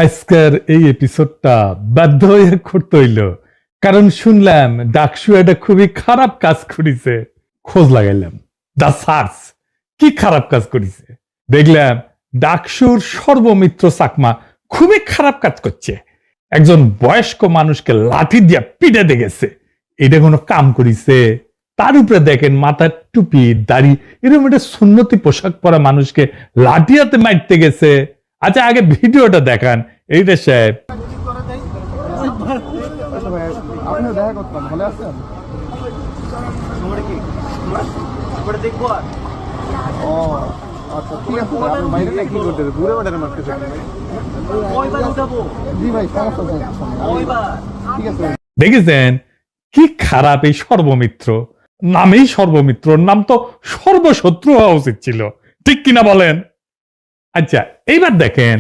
আজকের এই এপিসোডটা বাধ্য হয়ে করতে হইল, কারণ শুনলাম ডাকসু একটা খুবই খারাপ কাজ করেছে। খোঁজ লাগাইলাম, দা সার্চ কি খারাপ কাজ করেছে দেখলাম। ডাকসুর সর্বমিত্র চাকমা খুবই খারাপ কাজ করছে। একজন বয়স্ক মানুষকে লাঠি দিয়া পিটাতে গেছে। এটা কোনো কাম করিছে? তার উপরে দেখেন মাথার টুপি দাড়ি এরকম একটা সুন্নতি পোশাক পরা মানুষকে লাঠিয়াতে মারতে গেছে। আচ্ছা আগে ভিডিওটা দেখান এইটা সাহেব। দেখা করতাম, ভালো আছেন? ও আচ্ছা ঠিক আছে, বাইরে কি করতে দূরে বাড়ার মারতেছে। জি ভাই ঠিক আছে। দেখেছেন কি খারাপ এই সর্বমিত্র। নামেই সর্বমিত্র, নাম তো সর্বশত্রু হওয়া উচিত ছিল, ঠিক কিনা বলেন? আচ্ছা এইবার দেখেন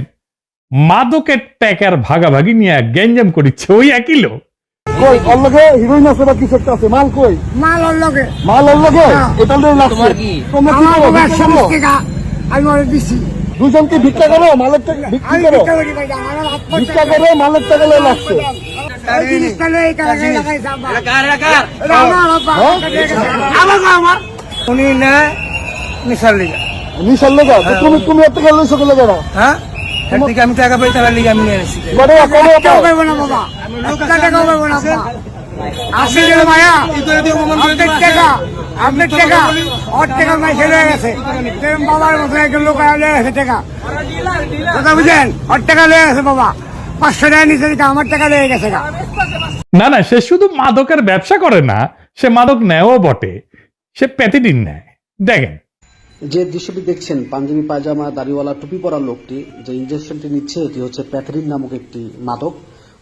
মাদকের ট্যাকার ভাগাভাগি নিয়ে গ্যাঞ্জাম করিচ্ছে ওই একই লোক। কই অল্লগে হিরোইন আছে বা কিছু একটা আছে? মাল কই? মাল অল্লগে। মাল অল্লগে? এটা লই লাগছে। তোমরা কি করো? আমি ওরে দিছি। দুজনকে ভিক্ষা করো, মালের টাকা ভিক্ষা করো। ভিক্ষা করো, মালের টাকা লই লাগছে। এই জিনিসটা লই কাছে লাগাই যাবা। আমার উনি না নিশাল লিগা। নিশাল লাগা তুমি এত গেল সকলে যারা। হ্যাঁ? এদিকে আমি টাকা পাই তার লিগা আমি নিয়ে আসি। বড় টাকা কইব না বাবা। টাকা কইব না বাবা। আসলে মায়া আপনার টাকা ওর টাকা মাই ছেড়ে গেছে। বাবার মতো একজন লোক লয়ে গেছে টাকা, কথা বুঝেন? ওর টাকা লয়ে গেছে বাবা, 500 টাকা নিচে দিকে আমার টাকা লয়ে গেছে। না না, সে শুধু মাদকের ব্যবসা করে না, সে মাদক নেয়ও বটে, সে প্যাথিডিন নেয়। দেখেন যে দৃশ্যটি দেখছেন, পাঞ্জাবি পায়জামা দাড়িওয়ালা টুপি পরা লোকটি যে ইনজেকশনটি নিচ্ছে এটি হচ্ছে প্যাথরিন নামক একটি মাদক।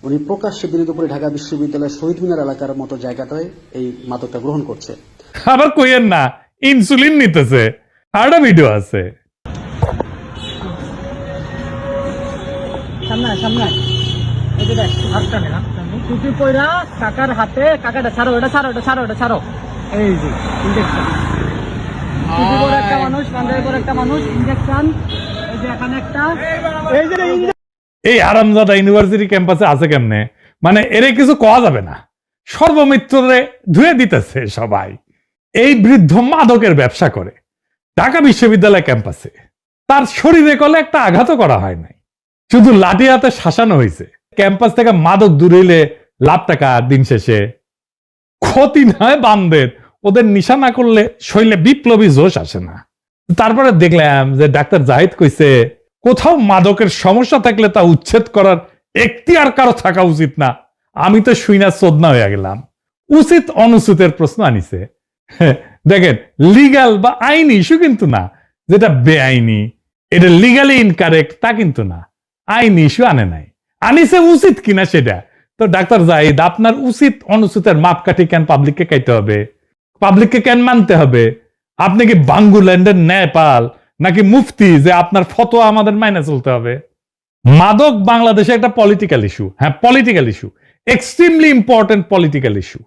উনি প্রকাশ্যে দিনে দুপুরে ঢাকা বিশ্ববিদ্যালয়ের শহীদ মিনার এলাকার মতো জায়গাটায় এই মাদকটা গ্রহণ করছে। আবার কইয়েন না ইনসুলিন নিতেছে, আরো ভিডিও আছে। সামনে সামনে এই যে দেখ হাতটা নে, টুপি পয়রা কাকার হাতে, কাকাটা ছাড়ো, এটা ছাড়ো, এটা ছাড়ো, এটা ছাড়ো। এই যে ইনজেকশন, টুপি পরা একটা মানুষ, পাঞ্জাবি পরা একটা মানুষ, ইনজেকশন। এই যে এখানে একটা, এই যে এই আরামজাদা ইউনিভার্সিটি ক্যাম্পাসে আছে কেমনে? মানে এরে কিছু কোয়া যাবে না, সর্বমিত্ররে ধুয়ে দিতেছে সবাই। এই বৃদ্ধ মাদকের ব্যবসা করে ঢাকা বিশ্ববিদ্যালয় ক্যাম্পাসে। তার শরীরে কলে একটা আঘাতও করা হয় নাই, শুধু লাঠি হাতে শাসানো হয়েছে। ক্যাম্পাস থেকে মাদক দূরেইলে লাভ টাকা, দিন শেষে ক্ষতি নয় বামদের। ওদের নিশা না করলে শরীরে বিপ্লবী জোশ আসে না। তারপরে দেখলাম যে ডাক্তার জাহিদ কইছে কোথাও মাদকের সমস্যা থাকলে তা উচ্ছেদ করার এখতিয়ার কারো থাকা উচিত না। আমি তো শুইনা চোদনা হয়ে গেলাম। উচিত অনুচিতের প্রশ্ন আনিছে। দেখেন লিগাল বা আইনি ইস্যু কিন্তু না, যেটা বেআইনি এটা লিগালি ইনকারেক্ট তা কিন্তু না, আইনি ইস্যু আনে নাই, আনিছে উচিত কিনা সেটা। তো ডাক্তার জাহিদ আপনার উচিত অনুচিতের মাপকাঠি কেন পাবলিককে কাইতে হবে? পাবলিককে কেন মানতে হবে? আপনি কি বাঙ্গুল্যান্ডের ন্যায়পাল নাকি মুফতি যে আপনার ফতোয়া আমাদের মাইনে চলতে হবে? মাদক বাংলাদেশে একটা পলিটিক্যাল ইস্যু। হ্যাঁ, political issue, extremely important political issue.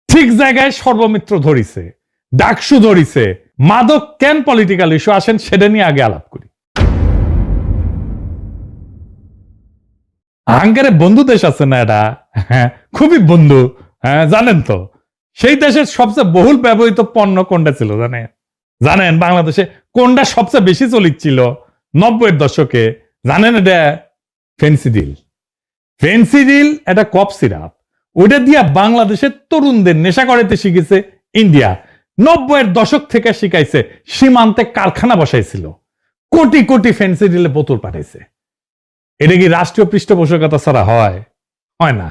ঠিক জায়গায় সর্বমিত্র ধরিছে, ডাকসু ধরিছে। মাদক কেন পলিটিক্যাল ইস্যু, আসেন সেটা নিয়ে আগে আলাপ করি। হাঙ্গারে বন্ধু দেশ আছে না এটা? হ্যাঁ, খুবই বন্ধু। হ্যাঁ জানেন তো সেই দেশের সবচেয়ে বহুল ব্যবহৃত পণ্য কোনটা ছিল জানেন? জানেন বাংলাদেশে কোনটা সবচেয়ে বেশি চলিচ্ছিল 90-এর দশকে? জানেন? এটা ফেন্সিডিল। ফেন্সিডিল এটা কফ সিরাপ, ওইটা দিয়া বাংলাদেশের তরুণদের নেশা করাইতে শিখেছে ইন্ডিয়া। 90-এর দশক থেকে শিখাইছে, সীমান্তে কারখানা বসাইছিল, কোটি কোটি ফেন্সিডিলে বোতল পাঠাইছে। এটা কি রাষ্ট্রীয় পৃষ্ঠপোষকতা ছাড়া হয়? হয় না।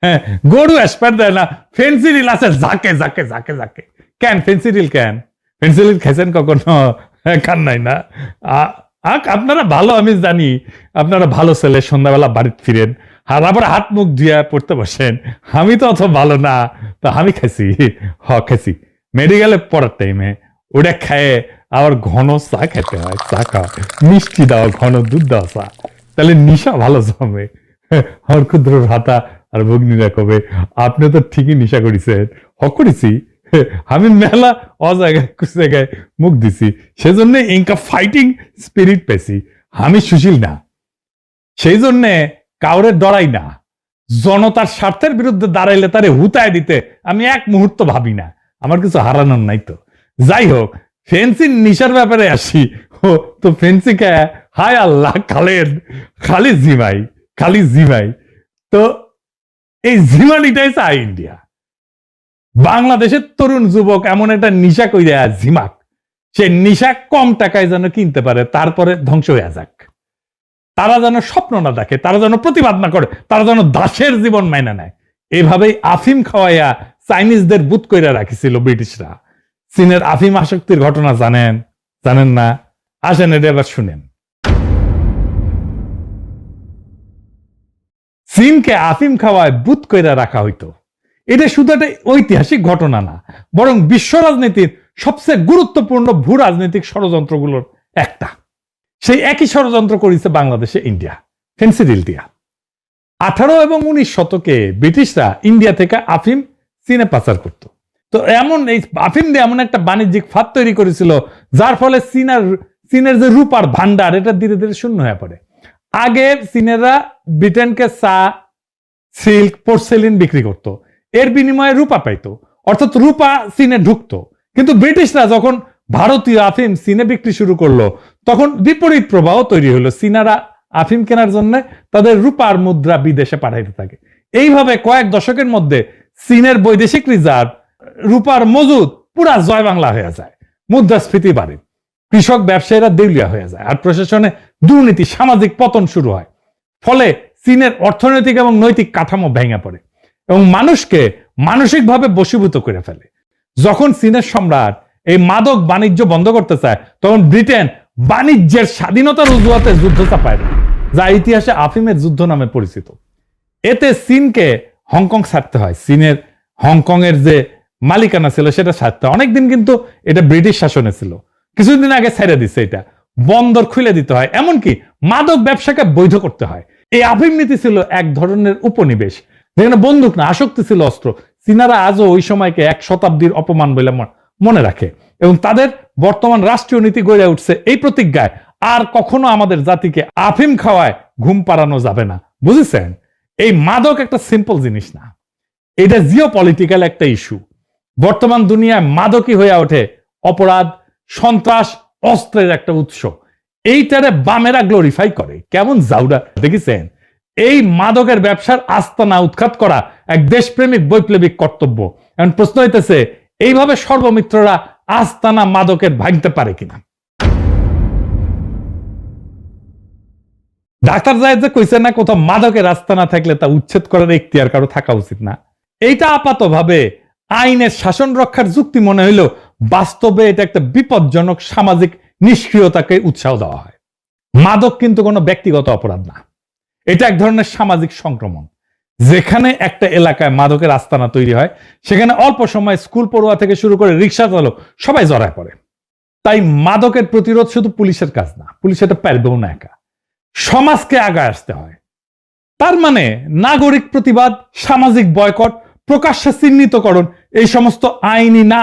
হ্যাঁ, গরু এসপার দেয় না, ফেন্সিডিল আছে জাকে জাকে জাকে জাকে। কেন ফেন্সিডিল? কেন ফেন্সিডিল খাইছেন কখনো? খান নাই না? আপনারা ভালো, আমি জানি আপনারা ভালো ছেলে, সন্ধ্যাবেলা বাড়িতে ফিরেন আর আবার হাত মুখ ধুয়ে পড়তে বসেন। আমি তো অত ভালো না, তো আমি খাইছি। খাইছি মেডিকেলে পড়ার টাইমে। ওটা খায় আবার ঘন চা খেতে হয়, চা খাওয়া, মিষ্টি দেওয়া, ঘন দুধ দেওয়া চা, তাহলে নিশা ভালো জমে। আমার ক্ষুদ্র ভাতা আর ভগ্নীরা কবে আপনি তো ঠিকই নিশা করেছেন। করেছি আমি, মেলা অজায়গায় জায়গায় মুখ দিছি, সেজন্য ইনকা ফাইটিং স্পিরিট পেয়েছি। আমি সুশীল না। সেই জন্যে কাউরে ডরাই না, জনতার স্বার্থের বিরুদ্ধে দাঁড়াইলে তারে হুতায় দিতে আমি এক মুহূর্ত ভাবি না, আমার কিছু হারানোর নাই তো। যাই হোক, ফেন্সি নিশার ব্যাপারে আসি। ও তো ফেন্সিকে হায় আল্লাহ, খালি জিমাই। তো এই জিমানিটাই চাই ইন্ডিয়া। বাংলাদেশের তরুণ যুবক এমন একটা নিশা কইরা ঝিমাক, সে নিশা কম টাকায় যেন কিনতে পারে, তারপরে ধ্বংস হয়ে যাক। তারা যেন স্বপ্ন না দেখে, তারা যেন প্রতিবাদ না করে, তারা যেন দাসের জীবন মাইনা নেয়। এইভাবেই আফিম খাওয়াইয়া চাইনিজদের বুত কইরা রাখিছিল ব্রিটিশরা। চীনের আফিম আসক্তির ঘটনা জানেন না? আসেন এটা এবার শুনেন। চীনকে আফিম খাওয়ায় বুত কইরা রাখা হইতো। এটা শুধু একটা ঐতিহাসিক ঘটনা না, বরং বিশ্ব রাজনীতির সবচেয়ে গুরুত্বপূর্ণ ভূ রাজনৈতিক ষড়যন্ত্রগুলোর একটা। সেই একই ষড়যন্ত্র করেছে বাংলাদেশে ইন্ডিয়া, ফেন্সি ডিল দিয়া। 18 এবং 19 শতকে ব্রিটিশরা ইন্ডিয়া থেকে আফিম চীনে পাচার করত। তো এই আফিম দিয়ে এমন একটা বাণিজ্যিক ফাঁদ তৈরি করেছিল, যার ফলে চীনের যে রূপার ভান্ডার, এটা ধীরে ধীরে শূন্য হয়ে পড়ে। আগে চীনেরা ব্রিটেনকে চা, সিল্ক, পোর্সেলিন বিক্রি করত, এর বিনিময়ে রূপা পাইতো, অর্থাৎ রূপা চীনে ঢুকতো। কিন্তু ব্রিটিশরা যখন ভারতীয় আফিম চীনে বিক্রি শুরু করলো, তখন বিপরীত প্রবাহ তৈরি হলো। চীনারা আফিম কেনার জন্য তাদের রূপার মুদ্রা বিদেশে পাঠাইতে থাকে। এইভাবে কয়েক দশকের মধ্যে চীনের বৈদেশিক রিজার্ভ, রূপার মজুদ পুরা জয় বাংলা হয়ে যায়, মুদ্রাস্ফীতি বাড়ে, কৃষক ব্যবসায়ীরা দেউলিয়া হয়ে যায়, আর প্রশাসনে দুর্নীতি, সামাজিক পতন শুরু হয়। ফলে চীনের অর্থনৈতিক এবং নৈতিক কাঠামো ভেঙে পড়ে এবং মানুষকে মানসিকভাবে বশীভূত করে ফেলে। যখন চীনের সম্রাট এই মাদক বাণিজ্য বন্ধ করতে চায়, তখন ব্রিটেন বাণিজ্যের স্বাধীনতার অজুহাতে যুদ্ধ চাপায়, যা ইতিহাসে আফিমের যুদ্ধ নামে পরিচিত। এতে চীনকে হংকং ছাড়তে হয়। চীনের হংকং এর যে মালিকানা ছিল সেটা ছাড়তে হয়। অনেকদিন কিন্তু এটা ব্রিটিশ শাসনে ছিল, কিছুদিন আগে ছেড়ে দিচ্ছে। এটা বন্দর খুলে দিতে হয়, এমনকি মাদক ব্যবসাকে বৈধ করতে হয়। এই আফিম নীতি ছিল এক ধরনের উপনিবেশ, যেখানে বন্দুক না, আসক্তি ছিল অস্ত্র। চীনারা আজও ওই সময়কে 1 শতাব্দীর অপমান বলে মনে রাখে এবং তাদের বর্তমান রাষ্ট্রীয় নীতি গড়ে উঠছে এই প্রতিজ্ঞায়, আর কখনো আমাদের জাতিকে আফিম খাওয়ায় ঘুম পাড়ানো যাবে না। বুঝেছেন? এই মাদক একটা সিম্পল জিনিস না, এটা জিও পলিটিক্যাল একটা ইস্যু। বর্তমান দুনিয়ায় মাদকই হয়ে ওঠে অপরাধ, সন্ত্রাস, অস্ত্রের একটা উৎস। এইটারে বামেরা গ্লোরিফাই করে, কেমন জাউরা দেখেছেন? এই মাদকের ব্যবসার আস্তানা উৎখাত করা এক দেশপ্রেমিক বৈপ্লবিক কর্তব্য। এখন প্রশ্ন হইতেছে, এইভাবে সর্বমিত্ররা আস্তানা মাদকের ভাঙতে পারে কিনা? ডাক্তার জায়েদ যে কইছে না, কোথাও মাদকের আস্তানা থাকলে তা উচ্ছেদ করার এখতিয়ার কারো থাকা উচিত না। এইটা আপাতভাবে আইনের শাসন রক্ষার যুক্তি মনে হইল, বাস্তবে এটা একটা বিপজ্জনক সামাজিক নিষ্ক্রিয়তাকে উৎসাহ দেওয়া হয়। মাদক কিন্তু কোনো ব্যক্তিগত অপরাধ না, এটা এক ধরনের সামাজিক সংক্রমণ। যেখানে একটা এলাকায় মাদকের আস্তানা তৈরি হয়, সেখানে অল্প সময় স্কুল পড়ুয়া থেকে শুরু করে রিক্সা চালক সবাই জড়ায় পড়ে। তাই মাদকের প্রতিরোধ শুধু পুলিশের কাজ না, পুলিশ এটা পারবেও না একা, সমাজকে আগায় আসতে হয়। তার মানে নাগরিক প্রতিবাদ, সামাজিক বয়কট, প্রকাশ্যে চিহ্নিতকরণ, এই সমস্ত আইনি না,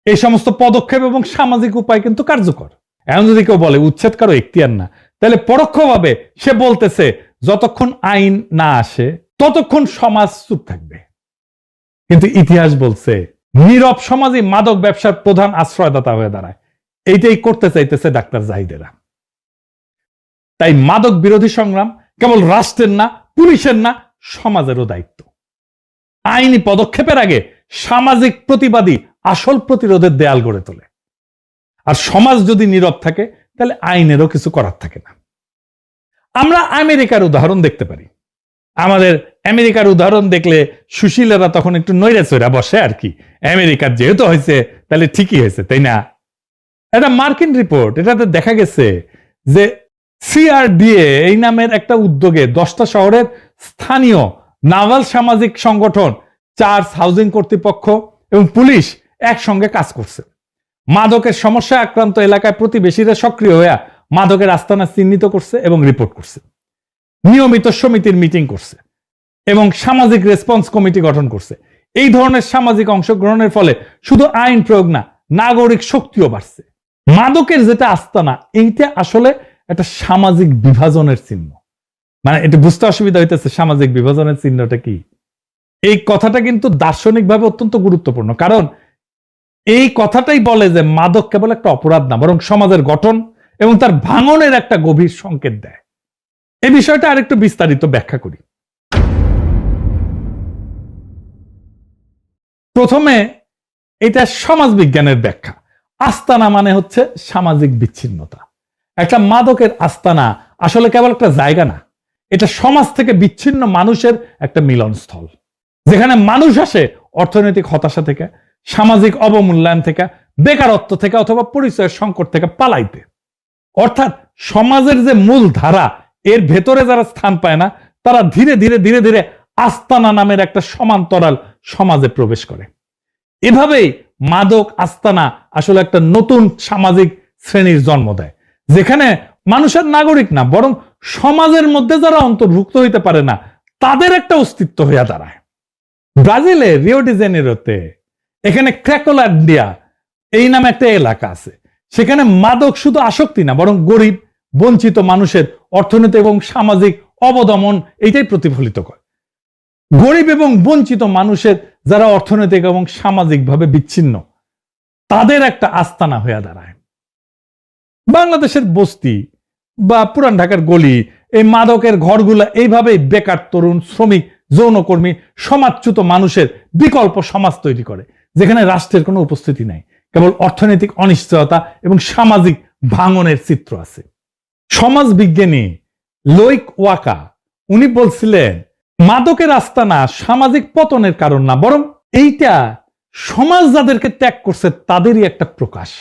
এই সমস্ত পদক্ষেপ এবং সামাজিক উপায় কিন্তু কার্যকর। এখন যদি কেউ বলে উচ্ছেদ কারো এখতিয়ার না, তাহলে পরোক্ষভাবে সে বলতেছে যতক্ষণ আইন না আসে ততক্ষণ সমাজ চুপ থাকবে। কিন্তু ইতিহাস বলছে নীরব সমাজই মাদক ব্যবসার প্রধান আশ্রয়দাতা হয়ে দাঁড়ায়। এইটাই করতে চাইতেছে ডাক্তার জাহিদেরা। তাই মাদক বিরোধী সংগ্রাম কেবল রাষ্ট্রের না, পুলিশের না, সমাজেরও দায়িত্ব। আইনি পদক্ষেপের আগে সামাজিক প্রতিবাদী আসল প্রতিরোধের দেয়াল গড়ে তোলে। আর সমাজ যদি নীরব থাকে, তাহলে আইনেরও কিছু করার থাকে না। আমরা আমেরিকার উদাহরণ দেখতে পারি। আমাদের আমেরিকার উদাহরণ দেখলে সুশীলেরা তখন একটু নইরা চইরা বসে আর কি, আমেরিকার যেহেতু হয়েছে তাহলে ঠিকই হয়েছে, তাই না? এটা মার্কিন রিপোর্ট, এটাতে দেখা গেছে যে সিআরডিএ এই নামের একটা উদ্যোগে 10টা শহরের স্থানীয় নাভাল সামাজিক সংগঠন, চার্চ, হাউজিং কর্তৃপক্ষ এবং পুলিশ একসঙ্গে কাজ করছে। মাদকের সমস্যায় আক্রান্ত এলাকায় প্রতিবেশীরা সক্রিয় হয়ে মাদকের আস্তানা চিহ্নিত করছে এবং রিপোর্ট করছে, নিয়মিত সমিতির মিটিং করছে এবং সামাজিক রেসপন্স কমিটি গঠন করছে। এই ধরনের সামাজিক অংশগ্রহণের ফলে শুধু আইন প্রয়োগ না, নাগরিক শক্তিও বাড়ছে। মাদকের যেটা আস্তানা, এইটা আসলে একটা সামাজিক বিভাজনের চিহ্ন। মানে এটা বুঝতে অসুবিধা হইতেছে সামাজিক বিভাজনের চিহ্নটা কি। এই কথাটা কিন্তু দার্শনিকভাবে অত্যন্ত গুরুত্বপূর্ণ, কারণ এই কথাটাই বলে যে মাদক কেবল একটা অপরাধ না, বরং সমাজের গঠন এবং তার ভাঙনের একটা গভীর সংকেত দেয়। এই বিষয়টা আরেকটু বিস্তারিত ব্যাখ্যা করি। প্রথমে এটা সমাজ বিজ্ঞানের ব্যাখ্যা। আস্তানা মানে হচ্ছে সামাজিক বিচ্ছিন্নতা। একটা মাদকের আস্তানা আসলে কেবল একটা জায়গা না, এটা সমাজ থেকে বিচ্ছিন্ন মানুষের একটা মিলনস্থল, যেখানে মানুষ আসে অর্থনৈতিক হতাশা থেকে, সামাজিক অবমূল্যায়ন থেকে, বেকারত্ব থেকে অথবা পরিচয়ের সংকট থেকে পালাইতে। অর্থাৎ সমাজের যে মূল ধারা এর ভেতরে যারা স্থান পায় না, তারা ধীরে ধীরে ধীরে ধীরে আস্তানা নামের একটা সমান্তরাল সমাজে প্রবেশ করে। এভাবেই মাদক আস্তানা আসলে একটা নতুন সামাজিক শ্রেণীর জন্ম দেয়, যেখানে মানুষের নাগরিক না, বরং সমাজের মধ্যে যারা অন্তর্ভুক্ত হইতে পারে না তাদের একটা অস্তিত্ব হইয়া দাঁড়ায়। ব্রাজিলে রিও ডি জেনেরোতে এখানে ক্র্যাকোল্যান্ডিয়া এই নামে একটা এলাকা আছে। সেখানে মাদক শুধু আসক্তি না, বরং গরিব বঞ্চিত মানুষের অর্থনৈতিক এবং সামাজিক অবদমন এইটাই প্রতিফলিত করে। গরিব এবং বঞ্চিত মানুষের যারা অর্থনৈতিক এবং সামাজিকভাবে বিচ্ছিন্ন, তাদের একটা আস্তানা হয়ে দাঁড়ায়। বাংলাদেশের বস্তি বা পুরান ঢাকার গলি, এই মাদকের ঘরগুলা এইভাবেই বেকার তরুণ, শ্রমিক, যৌনকর্মী, সমাজচ্যুত মানুষের বিকল্প সমাজ তৈরি করে, যেখানে রাষ্ট্রের কোনো উপস্থিতি নাই, কেবল অর্থনৈতিক অনিশ্চয়তা এবং সামাজিক ভাঙনের চিত্র আছে। সমাজ বিজ্ঞানী লোইক ওয়াকা উনি বলছিলেন, মাদকের আস্তানা সামাজিক পতনের কারণ না, বরং এইটা সমাজ যাদেরকে ত্যাগ করছে তাদেরই একটা প্রকাশ।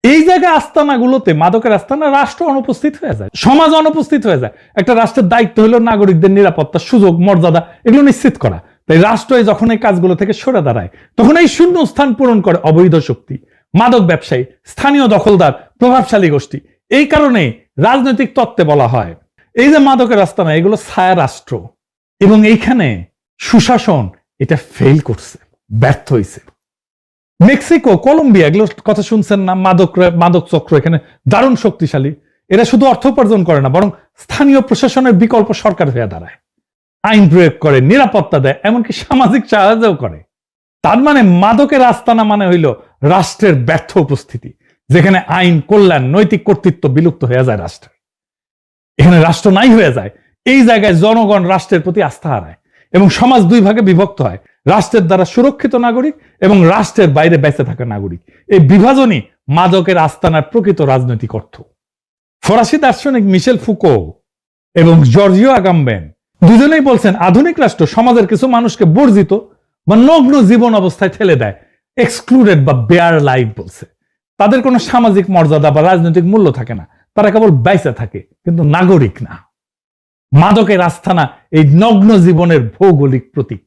এই জায়গায় আস্তানাগুলোতে, মাদকের আস্তানা, রাষ্ট্র অনুপস্থিত হয়ে যায়, সমাজ অনুপস্থিত হয়ে যায়। একটা রাষ্ট্রের দায়িত্ব হলো নাগরিকদের নিরাপত্তা, সুযোগ, মর্যাদা এগুলো নিশ্চিত করা। তাই রাষ্ট্র যখন এই কাজগুলো থেকে সরে দাঁড়ায়, তখন এই শূন্য স্থান পূরণ করে অবৈধ শক্তি, মাদক ব্যবসায়ী, স্থানীয় দখলদার, প্রভাবশালী গোষ্ঠী। এই কারণে রাজনৈতিক তত্ত্বে বলা হয় এই যে মাদকের আস্তানা, এগুলো ছায়া রাষ্ট্র, এবং এইখানে সুশাসন এটা ফেল করছে, ব্যর্থ হয়েছে। মেক্সিকো, কলম্বিয়া, এগুলো কথা শুনছেন না? মাদক চক্র এখানে দারুণ শক্তিশালী। এরা শুধু অর্থ উপার্জন করে না, বরং স্থানীয় প্রশাসনের বিকল্প সরকার হয়ে দাঁড়ায়, আইন প্রয়োগ করে, নিরাপত্তা দেয়, এমনকি সামাজিক সাহায্যও করে। তার মানে মাদকের আস্তানা মানে হইল রাষ্ট্রের ব্যর্থ উপস্থিতি, যেখানে আইন, কল্যাণ, নৈতিক কর্তৃত্ব বিলুপ্ত হয়ে যায় রাষ্ট্রের। এখানে রাষ্ট্র নাই হয়ে যায়। এই জায়গায় জনগণ রাষ্ট্রের প্রতি আস্থা হারায় এবং সমাজ দুই ভাগে বিভক্ত হয়, রাষ্ট্রের দ্বারা সুরক্ষিত নাগরিক এবং রাষ্ট্রের বাইরে বেঁচে থাকা নাগরিক। এই বিভাজনই মাদকের আস্তানার প্রকৃত রাজনৈতিক অর্থ। ফরাসি দার্শনিক মিশেল ফুকো এবং জর্জিও আগাম্বেন দুজনেই বলছেন, আধুনিক রাষ্ট্র সমাজের কিছু মানুষকে বর্জিত বা নগ্ন জীবন অবস্থায় ঠেলে দেয়, এক্সক্লুডেড বা বেয়ার লাইফ বলছে। তাদের কোনো সামাজিক মর্যাদা বা রাজনৈতিক মূল্য থাকে না, তারা কেবল বেঁচে থাকে, কিন্তু নাগরিক না। মাদকের আস্তানা এই নগ্ন জীবনের ভৌগোলিক প্রতীক।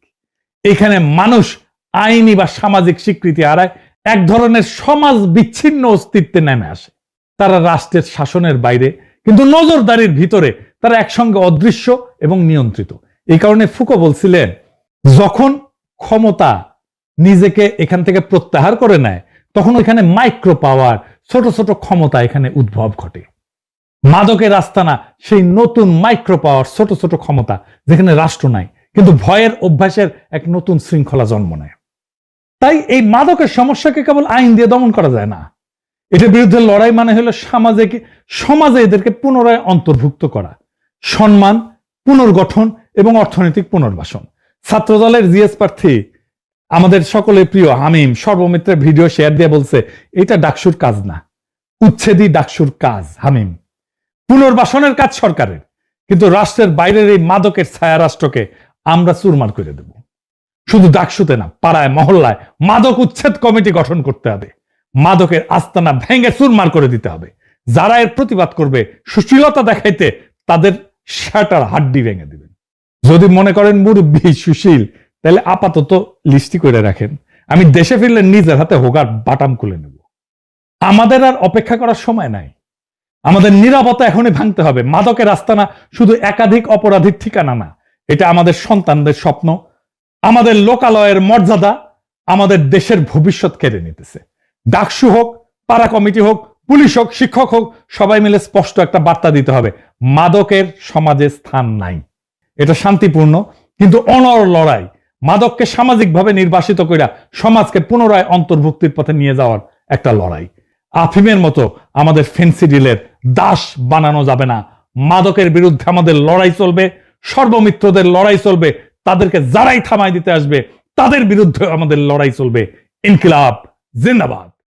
এখানে মানুষ আইনি বা সামাজিক স্বীকৃতি হারায়, এক ধরনের সমাজ বিচ্ছিন্ন অস্তিত্বে নেমে আসে। তারা রাষ্ট্রের শাসনের বাইরে, কিন্তু নজরদারির ভিতরে তারা একসঙ্গে অদৃশ্য এবং নিয়ন্ত্রিত। এই কারণে ফুকো বলছিলেন, যখন ক্ষমতা নিজেকে এখান থেকে প্রত্যাহার করে নেয়, তখন এখানে মাইক্রো পাওয়ার, ছোট ছোট ক্ষমতা এখানে উদ্ভব ঘটে। মাদকের আস্তানা সেই নতুন মাইক্রো পাওয়ার, ছোট ছোট ক্ষমতা, যেখানে রাষ্ট্র নাই, কিন্তু ভয়ের অভ্যাসের এক নতুন শৃঙ্খলা জন্ম নেয়। তাই এই মাদকের সমস্যাকে কেবল আইন দিয়ে দমন করা যায় না। এটার বিরুদ্ধে লড়াই মানে হলো সমাজে এদেরকে পুনরায় অন্তর্ভুক্ত করা, সম্মান, পুনর্গঠন এবং অর্থনৈতিক পুনর্বাসন। ছাত্রদলের জিএস প্রার্থী, আমাদের সকলের প্রিয় হামিম, সর্বমিত্রের ভিডিও শেয়ার দিয়ে বলছে, এটা ডাকসুর কাজ না, উচ্ছেদই ডাকসুর কাজ। হামিম, পুনর্বাসনের কাজ সরকারের, কিন্তু রাষ্ট্রের বাইরের এই মাদকের ছায়া রাষ্ট্রকে আমরা চুরমার করে দেব। শুধু ডাকসুতে না, পাড়ায়, মহল্লায় মাদক উচ্ছেদ কমিটি গঠন করতে হবে। মাদকের আস্তানা ভেঙে চুরমার করে দিতে হবে। যারা এর প্রতিবাদ করবে, সুশীলতা দেখাইতে, তাদের শাটার হাড্ডি ভেঙে দিবেন। যদি মনে করেন মুরব্বী সুশীল, তাহলে আপাতত লিস্টি করে রাখেন, আমি দেশে ফিরলে নিজের হাতে হোগার বাটাম খুলে নেব। আমাদের আর অপেক্ষা করার সময় নাই, আমাদের নীরবতা এখনই ভাঙতে হবে। মাদকের আস্তানা শুধু একাধিক অপরাধীর ঠিকানা না, এটা আমাদের সন্তানদের স্বপ্ন, আমাদের লোকালয়ের মর্যাদা, আমাদের দেশের ভবিষ্যৎ কেড়ে নিতেছে। ডাকসু হোক, পাড়া কমিটি হোক, পুলিশ হোক, শিক্ষক হোক, সবাই মিলে স্পষ্ট একটা বার্তা দিতে হবে, মাদকের সমাজে স্থান নাই। এটা শান্তিপূর্ণ কিন্তু অনর লড়াই, মাদককে সামাজিকভাবে নির্বাসিত কইরা সমাজকে পুনরায় অন্তর্ভুক্তির পথে নিয়ে যাওয়ার একটা লড়াই। আফিমের মতো আমাদের ফেন্সিডিলের দাস বানানো যাবে না। মাদকের বিরুদ্ধে আমাদের লড়াই চলবে, সর্বমিত্রদের লড়াই চলবে, তাদেরকে যারাই থামাই দিতে আসবে তাদের বিরুদ্ধে আমাদের লড়াই চলবে। ইনকিলাব জিন্দাবাদ।